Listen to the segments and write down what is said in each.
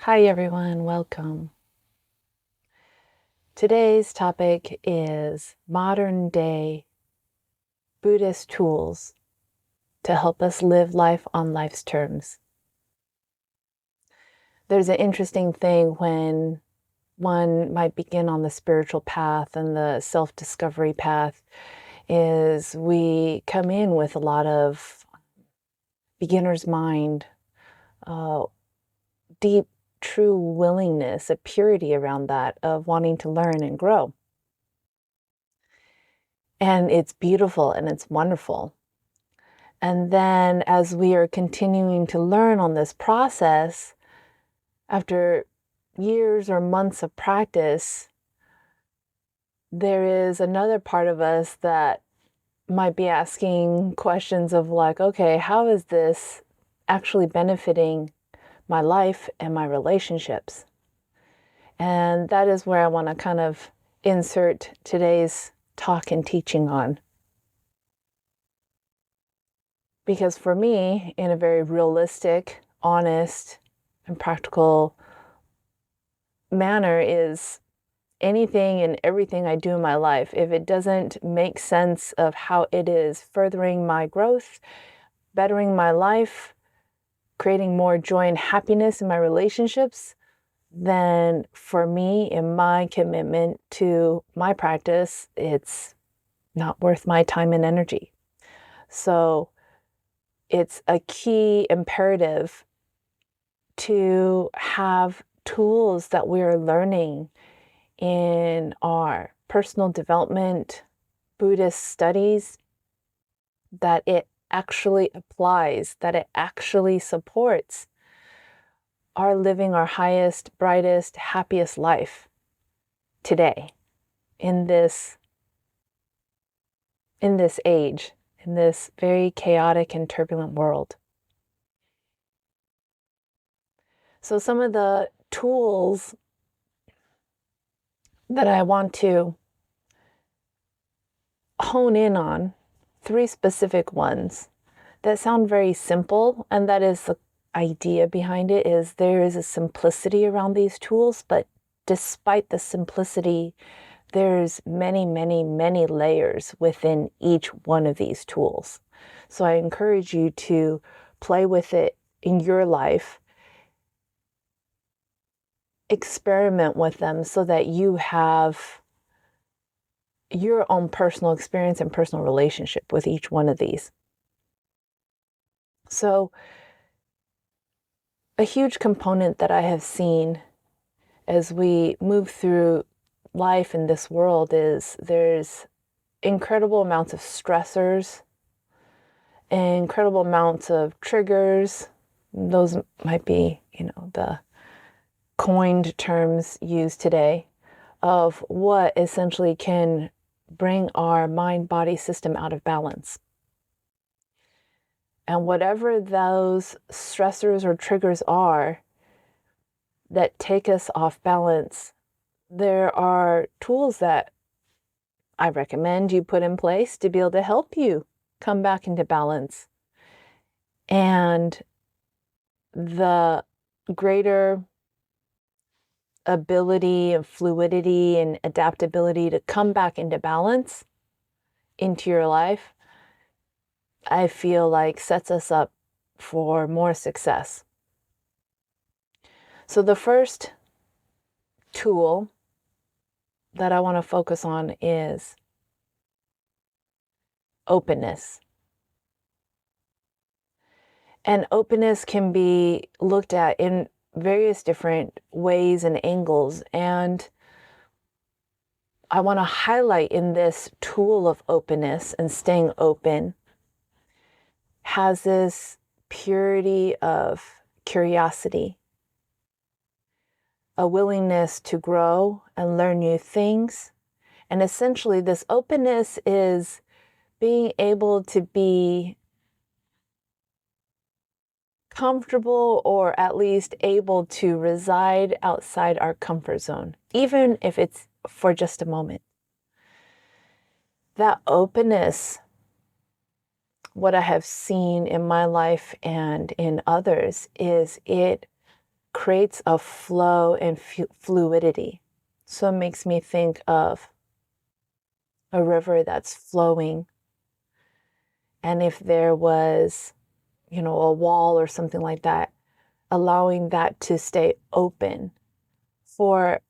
Hi everyone, welcome. Today's topic is modern day Buddhist tools to help us live life on life's terms. There's an interesting thing when one might begin on the spiritual path and the self-discovery path is we come in with a lot of beginner's mind, uh, deep, true willingness, a purity around that of wanting to learn and grow. And it's beautiful and it's wonderful. And then as we are continuing to learn on this process, after years or months of practice, there is another part of us that might be asking questions of like, okay, how is this actually benefiting my life and my relationships? And that is where I want to kind of insert today's talk and teaching on. Because for me, in a very realistic, honest, and practical manner, is anything and everything I do in my life, if it doesn't make sense of how it is furthering my growth, bettering my life, creating more joy and happiness in my relationships, then for me, in my commitment to my practice, it's not worth my time and energy. So it's a key imperative to have tools that we're learning in our personal development, Buddhist studies, that it actually applies, that it actually supports our living our highest, brightest, happiest life today in this age, in this very chaotic and turbulent world. So some of the tools that I want to hone in on, three specific ones that sound very simple, and that is the idea behind it, is there is a simplicity around these tools, but despite the simplicity, there's many, many, many layers within each one of these tools. So I encourage you to play with it in your life, experiment with them so that you have your own personal experience and personal relationship with each one of these. So a huge component that I have seen as we move through life in this world is there's incredible amounts of stressors, incredible amounts of triggers. Those might be, the coined terms used today of what essentially can bring our mind-body system out of balance. And whatever those stressors or triggers are that take us off balance, there are tools that I recommend you put in place to be able to help you come back into balance. And the greater ability and fluidity and adaptability to come back into balance into your life, I feel like sets us up for more success. So the first tool that I want to focus on is openness. And openness can be looked at in various different ways and angles. And I want to highlight in this tool of openness and staying open has this purity of curiosity, a willingness to grow and learn new things. And essentially, this openness is being able to be comfortable or at least able to reside outside our comfort zone, even if it's for just a moment. That openness, what I have seen in my life and in others, is it creates a flow and fluidity. So it makes me think of a river that's flowing. And if there was, a wall or something like that, allowing that to stay open for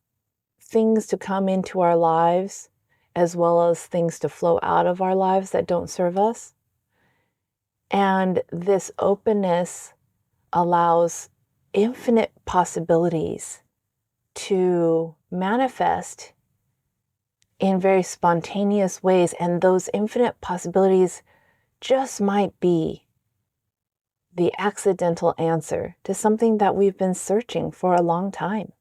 things to come into our lives, as well as things to flow out of our lives that don't serve us. And this openness allows infinite possibilities to manifest in very spontaneous ways. And those infinite possibilities just might be the accidental answer to something that we've been searching for a long time.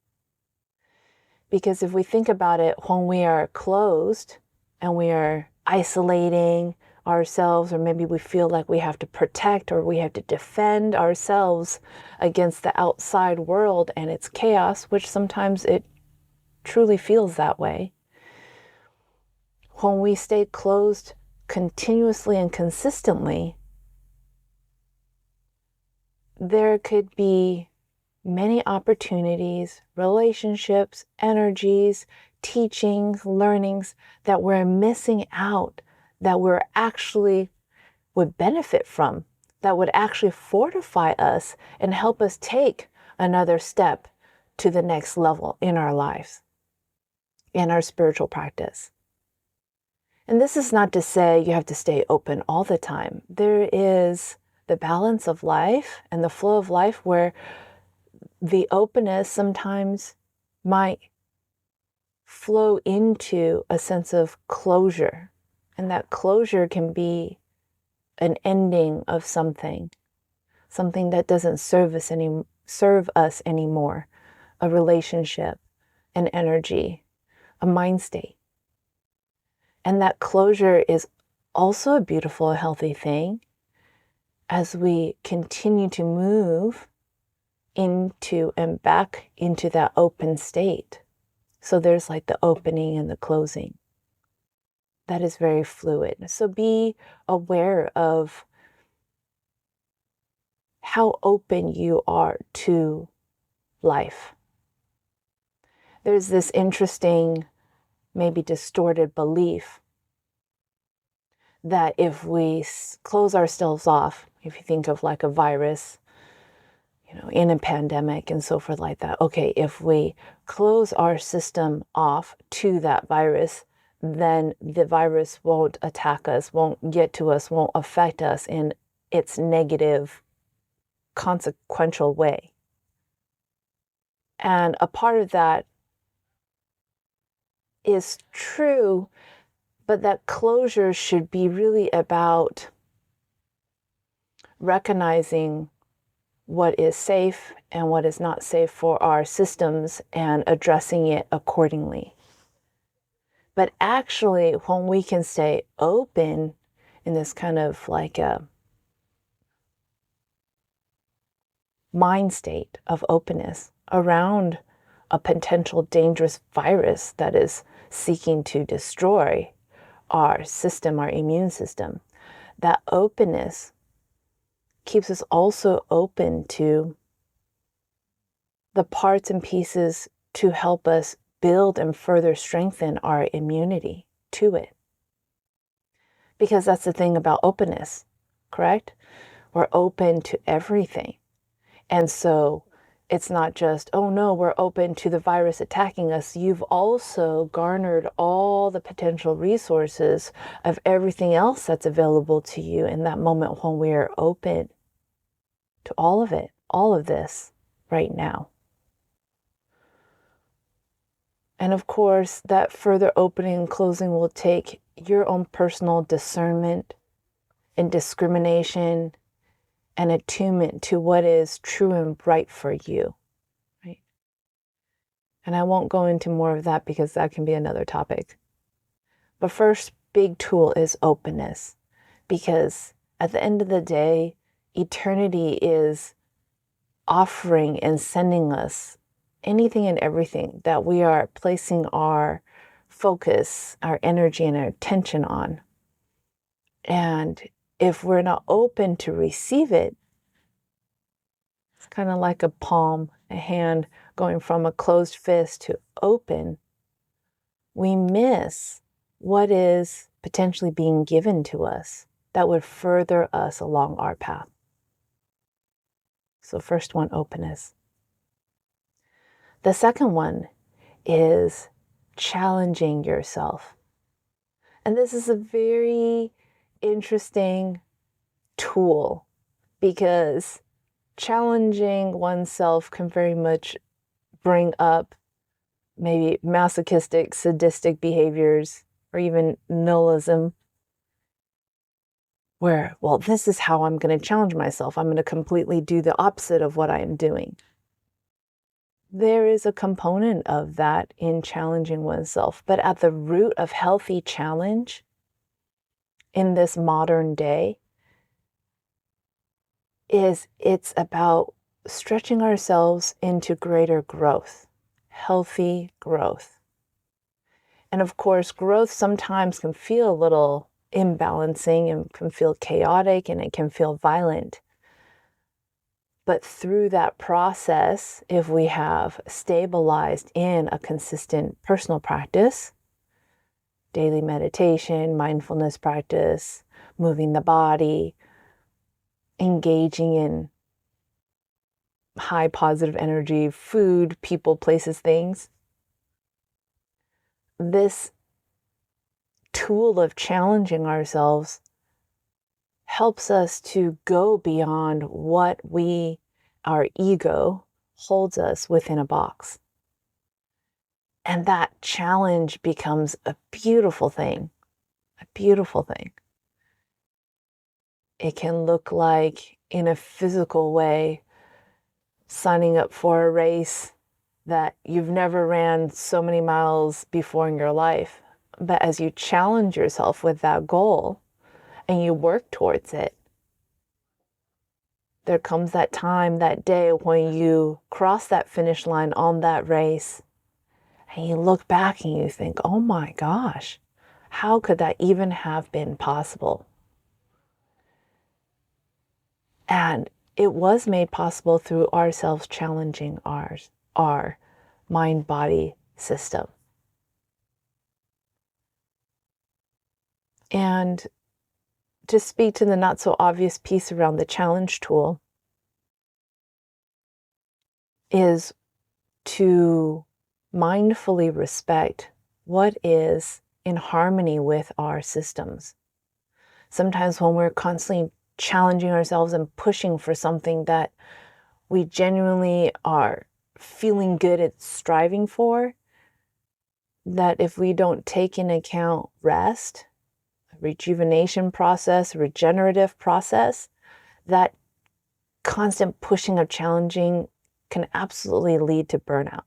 Because if we think about it, when we are closed and we are isolating ourselves, or maybe we feel like we have to protect or we have to defend ourselves against the outside world and its chaos, which sometimes it truly feels that way. When we stay closed continuously and consistently, there could be many opportunities, relationships, energies, teachings, learnings that we're missing out, that we're actually would benefit from, that would actually fortify us and help us take another step to the next level in our lives, in our spiritual practice. And this is not to say you have to stay open all the time. There is the balance of life and the flow of life where the openness sometimes might flow into a sense of closure. And that closure can be an ending of something that doesn't serve us anymore, a relationship, an energy, a mind state. And that closure is also a beautiful, healthy thing as we continue to move into and back into that open state. So there's like the opening and the closing. That is very fluid. So be aware of how open you are to life. There's this interesting, maybe distorted belief that if we close ourselves off, if you think of like a virus, in a pandemic and so forth like that. Okay, if we close our system off to that virus, then the virus won't attack us, won't get to us, won't affect us in its negative, consequential way. And a part of that is true, but that closure should be really about recognizing what is safe and what is not safe for our systems and addressing it accordingly. But actually, when we can stay open in this kind of like a mind state of openness around a potential dangerous virus that is seeking to destroy our system, our immune system, that openness keeps us also open to the parts and pieces to help us build and further strengthen our immunity to it. Because that's the thing about openness, correct? We're open to everything. And so it's not just, oh no, we're open to the virus attacking us. You've also garnered all the potential resources of everything else that's available to you in that moment when we are open to all of it, all of this right now. And of course, that further opening and closing will take your own personal discernment and discrimination and attunement to what is true and right for you, right? And I won't go into more of that because that can be another topic. But first big tool is openness, because at the end of the day, eternity is offering and sending us anything and everything that we are placing our focus, our energy, and our attention on. And if we're not open to receive it, it's kind of like a palm a hand going from a closed fist to open, we miss what is potentially being given to us that would further us along our path. So first one, openness. The second one is challenging yourself. And this is a very interesting tool because challenging oneself can very much bring up maybe masochistic, sadistic behaviors, or even nihilism, where, well, this is how I'm going to challenge myself. I'm going to completely do the opposite of what I am doing. There is a component of that in challenging oneself, but at the root of healthy challenge in this modern day is it's about stretching ourselves into greater growth, healthy growth. And of course, growth sometimes can feel a little imbalancing and can feel chaotic and it can feel violent. But through that process, if we have stabilized in a consistent personal practice, daily meditation, mindfulness practice, moving the body, engaging in high positive energy, food, people, places, things, this tool of challenging ourselves helps us to go beyond what our ego holds us within a box. And that challenge becomes a beautiful thing, a beautiful thing. It can look like, in a physical way, signing up for a race that you've never ran so many miles before in your life. But as you challenge yourself with that goal and you work towards it, there comes that time, that day when you cross that finish line on that race and you look back and you think, oh my gosh, how could that even have been possible? And it was made possible through ourselves challenging our mind-body system. And to speak to the not so obvious piece around the challenge tool is to mindfully respect what is in harmony with our systems. Sometimes when we're constantly challenging ourselves and pushing for something that we genuinely are feeling good at striving for, that if we don't take into account rest, rejuvenation process, regenerative process, that constant pushing of challenging can absolutely lead to burnout.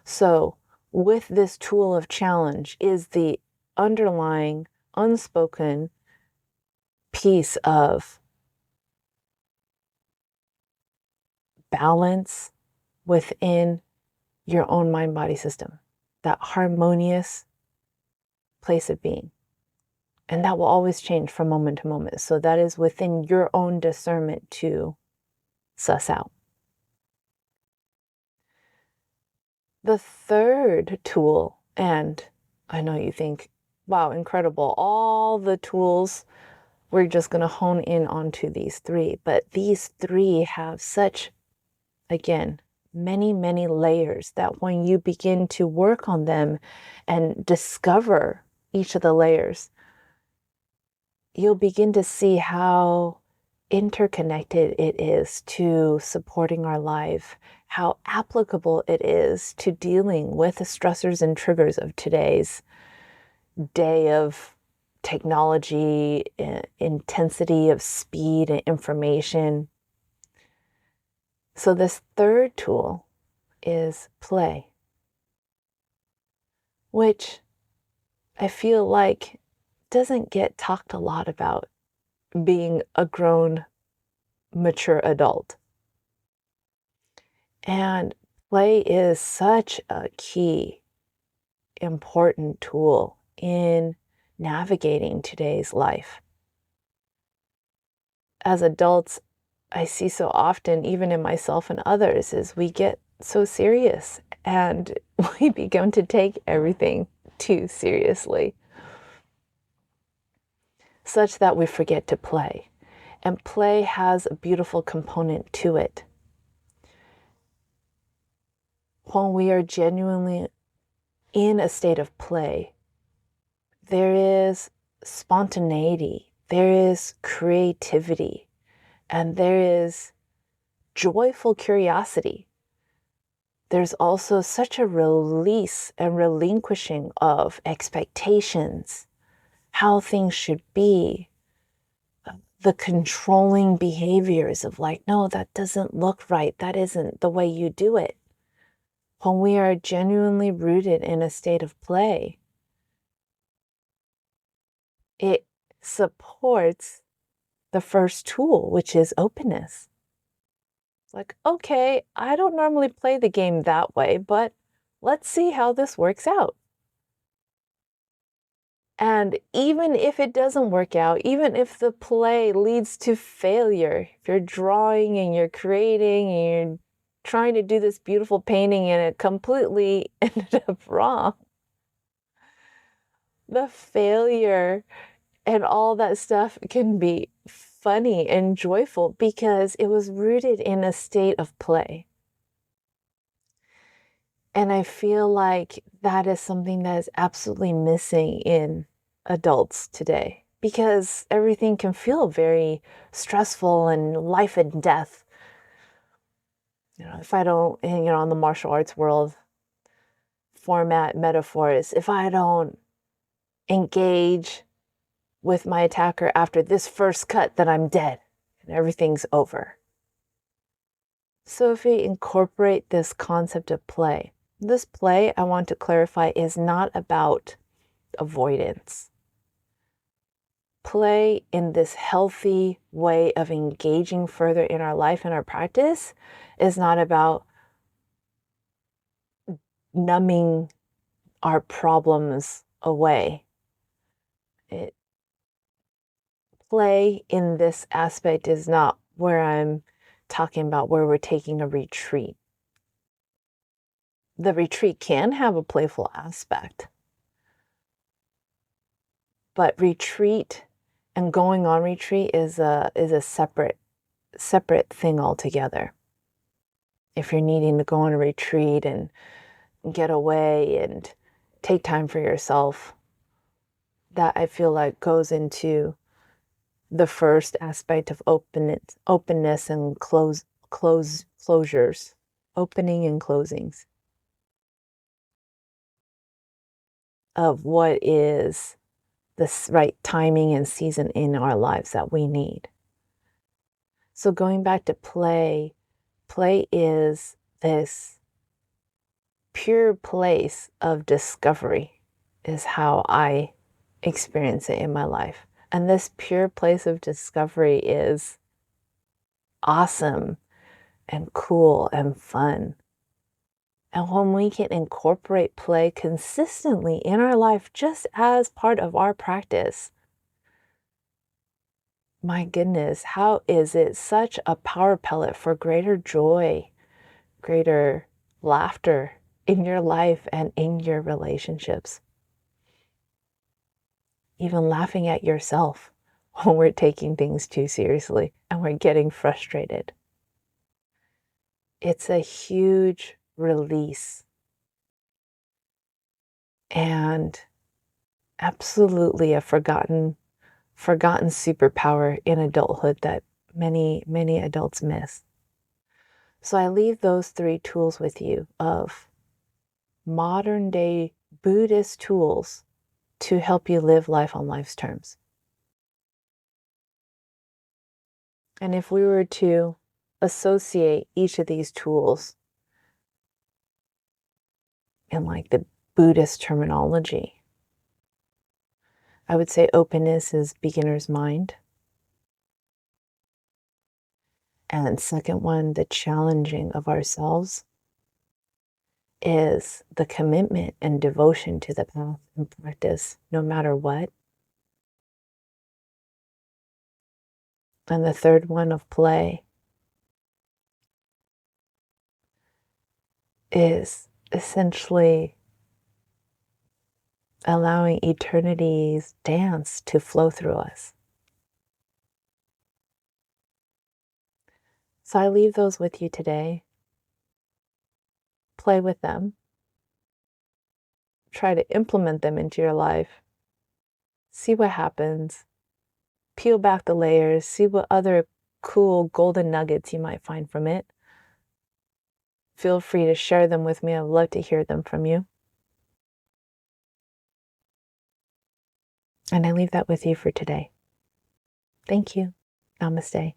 So with this tool of challenge is the underlying unspoken piece of balance within your own mind-body system, that harmonious place of being. And that will always change from moment to moment. So that is within your own discernment to suss out. The third tool, and I know you think, wow, incredible, all the tools, we're just going to hone in onto these three. But these three have such, again, many, many layers that when you begin to work on them and discover each of the layers, you'll begin to see how interconnected it is to supporting our life, how applicable it is to dealing with the stressors and triggers of today's day of technology, intensity of speed and information. So this third tool is play, which I feel like doesn't get talked a lot about being a grown, mature adult. And play is such a key, important tool in navigating today's life. As adults, I see so often, even in myself and others, is we get so serious and we begin to take everything too seriously, such that we forget to play. And play has a beautiful component to it. When we are genuinely in a state of play, there is spontaneity, there is creativity, and there is joyful curiosity. There's also such a release and relinquishing of expectations, how things should be, the controlling behaviors of like, no, that doesn't look right. That isn't the way you do it. When we are genuinely rooted in a state of play, it supports the first tool, which is openness. It's like, okay, I don't normally play the game that way, but let's see how this works out. And even if it doesn't work out, even if the play leads to failure, if you're drawing and you're creating and you're trying to do this beautiful painting and it completely ended up wrong, the failure and all that stuff can be funny and joyful because it was rooted in a state of play. And I feel like that is something that is absolutely missing in adults today because everything can feel very stressful and life and death. If I don't, on the martial arts world format metaphors, if I don't engage with my attacker after this first cut, then I'm dead and everything's over. So if we incorporate this concept of play, this play, I want to clarify, is not about avoidance. Play in this healthy way of engaging further in our life and our practice is not about numbing our problems away. Play in this aspect is not where I'm talking about where we're taking a retreat. The retreat can have a playful aspect, but retreat and going on retreat is a separate thing altogether. If you're needing to go on a retreat and get away and take time for yourself, that I feel like goes into the first aspect of openness and closures, opening and closings of what is the right timing and season in our lives that we need. So going back to play is this pure place of discovery is how I experience it in my life. And this pure place of discovery is awesome and cool and fun. And when we can incorporate play consistently in our life, just as part of our practice, my goodness, how is it such a power pellet for greater joy, greater laughter in your life and in your relationships? Even laughing at yourself when we're taking things too seriously and we're getting frustrated. It's a huge release and absolutely a forgotten superpower in adulthood that many adults miss. So I leave those three tools with you of modern day Buddhist tools to help you live life on life's terms. And if we were to associate each of these tools in like the Buddhist terminology, I would say openness is beginner's mind. And second one, the challenging of ourselves is the commitment and devotion to the path and practice, no matter what. And the third one of play is essentially allowing eternity's dance to flow through us. So I leave those with you today. Play with them. Try to implement them into your life. See what happens. Peel back the layers. See what other cool golden nuggets you might find from it. Feel free to share them with me. I'd love to hear them from you. And I leave that with you for today. Thank you. Namaste.